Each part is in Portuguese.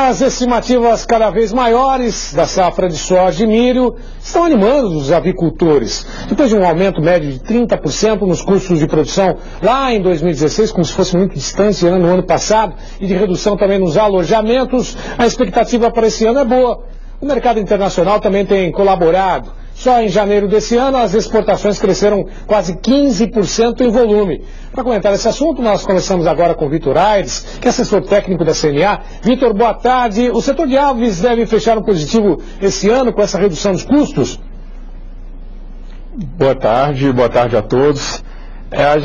As estimativas cada vez maiores da safra de soja e milho estão animando os avicultores. Depois de um aumento médio de 30% nos custos de produção lá em 2016, como se fosse muito distante no ano passado, e de redução também nos alojamentos, a expectativa para esse ano é boa. O mercado internacional também tem colaborado. Só em janeiro desse ano, as exportações cresceram quase 15% em volume. Para comentar esse assunto, nós conversamos agora com Vitor Aires, que é assessor técnico da CNA. Vitor, boa tarde. O setor de aves deve fechar um positivo esse ano com essa redução dos custos? Boa tarde a todos.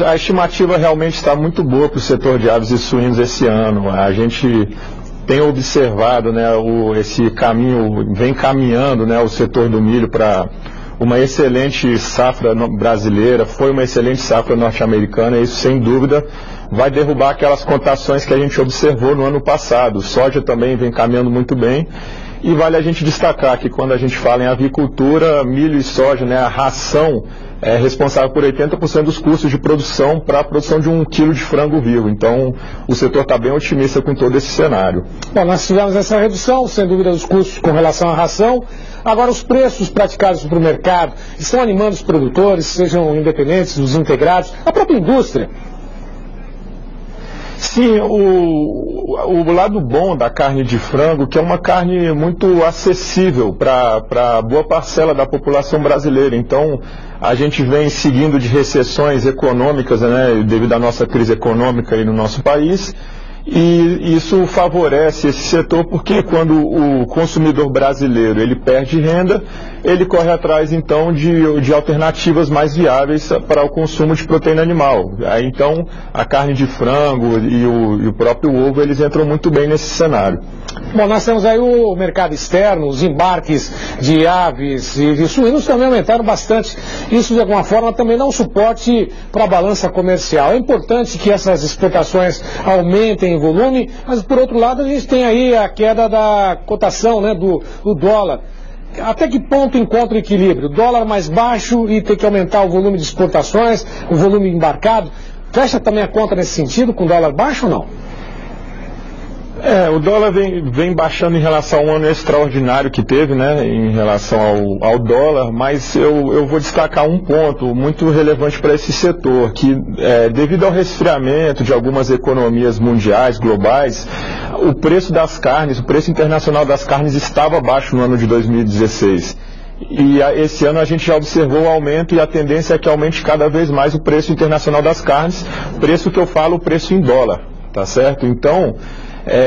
A estimativa realmente está muito boa para o setor de aves e suínos esse ano. A gente tem observado, esse caminho, vem caminhando, o setor do milho para uma excelente safra brasileira, foi uma excelente safra norte-americana, e isso sem dúvida vai derrubar aquelas cotações que a gente observou no ano passado. Soja também vem caminhando muito bem, e vale a gente destacar que quando a gente fala em avicultura, milho e soja, a ração é responsável por 80% dos custos de produção para a produção de 1 quilo de frango vivo. Então, o setor está bem otimista com todo esse cenário. Bom, nós tivemos essa redução, sem dúvida, dos custos com relação à ração. Agora, os preços praticados para o mercado estão animando os produtores, sejam independentes, os integrados, a própria indústria. Sim, o lado bom da carne de frango, que é uma carne muito acessível para boa parcela da população brasileira. Então, a gente vem seguindo de recessões econômicas, devido à nossa crise econômica aí no nosso país, e isso favorece esse setor, porque quando o consumidor brasileiro ele perde renda, ele corre atrás então de alternativas mais viáveis para o consumo de proteína animal. Aí então a carne de frango e o próprio ovo, eles entram muito bem nesse cenário. Bom, nós temos aí o mercado externo, os embarques de aves e de suínos também aumentaram bastante. Isso, de alguma forma, também dá um suporte para a balança comercial. É importante que essas exportações aumentem em volume, mas, por outro lado, a gente tem aí a queda da cotação do dólar. Até que ponto encontra o equilíbrio? O dólar mais baixo e ter que aumentar o volume de exportações, o volume embarcado. Fecha também a conta nesse sentido, com dólar baixo ou não? O dólar vem baixando em relação ao ano extraordinário que teve, em relação ao dólar, mas eu vou destacar um ponto muito relevante para esse setor, que devido ao resfriamento de algumas economias mundiais, globais, o preço das carnes, o preço internacional das carnes estava baixo no ano de 2016. E esse ano a gente já observou o aumento, e a tendência é que aumente cada vez mais o preço internacional das carnes, preço que eu falo, o preço em dólar, tá certo? Então,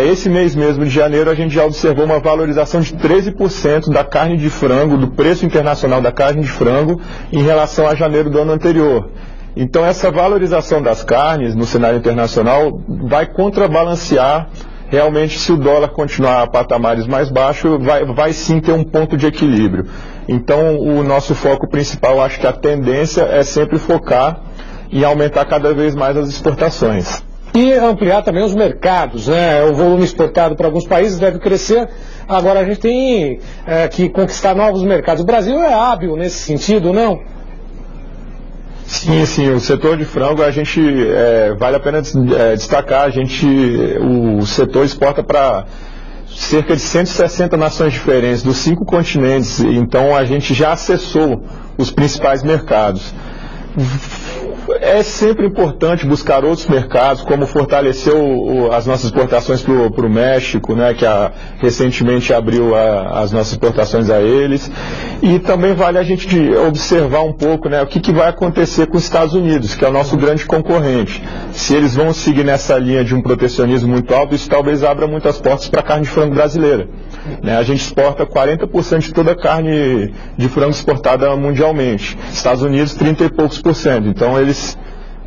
esse mês mesmo de janeiro a gente já observou uma valorização de 13% da carne de frango, do preço internacional da carne de frango, em relação a janeiro do ano anterior. Então essa valorização das carnes no cenário internacional vai contrabalancear realmente, se o dólar continuar a patamares mais baixos, vai sim ter um ponto de equilíbrio. Então o nosso foco principal, acho que a tendência é sempre focar em aumentar cada vez mais as exportações. E ampliar também os mercados, O volume exportado para alguns países deve crescer. Agora a gente tem que conquistar novos mercados. O Brasil é hábil nesse sentido, não? Sim, o setor de frango, a gente, vale a pena destacar, o setor exporta para cerca de 160 nações diferentes, dos 5 continentes, então a gente já acessou os principais mercados. É sempre importante buscar outros mercados, como fortalecer as nossas exportações para o México, que recentemente abriu as nossas exportações a eles. E também vale a gente observar um pouco o que vai acontecer com os Estados Unidos, que é o nosso grande concorrente. Se eles vão seguir nessa linha de um protecionismo muito alto, isso talvez abra muitas portas para a carne de frango brasileira. A gente exporta 40% de toda a carne de frango exportada mundialmente. Estados Unidos, 30 e poucos %. Então,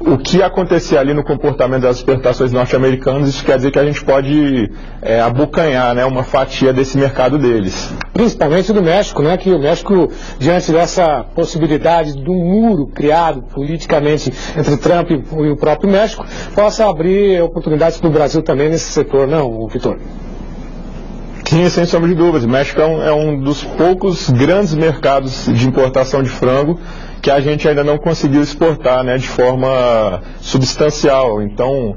o que acontecer ali no comportamento das exportações norte-americanas, isso quer dizer que a gente pode abocanhar uma fatia desse mercado deles. Principalmente do México, que o México, diante dessa possibilidade de um muro criado politicamente entre Trump e o próprio México, possa abrir oportunidades para o Brasil também nesse setor, não, Vitor? Sim, sem sombra de dúvidas. O México é um dos poucos grandes mercados de importação de frango que a gente ainda não conseguiu exportar de forma substancial. Então,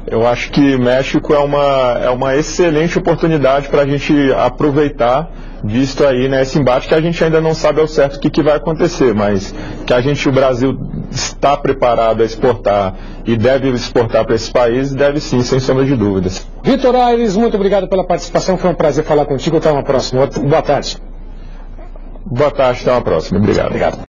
Eu acho que México é uma excelente oportunidade para a gente aproveitar, visto aí, né, esse embate que a gente ainda não sabe ao certo o que vai acontecer, mas que o Brasil está preparado a exportar e deve exportar para esses países, deve sim, sem sombra de dúvidas. Vitor Aires, muito obrigado pela participação, foi um prazer falar contigo, até uma próxima. Boa tarde. Boa tarde, até uma próxima. Obrigado.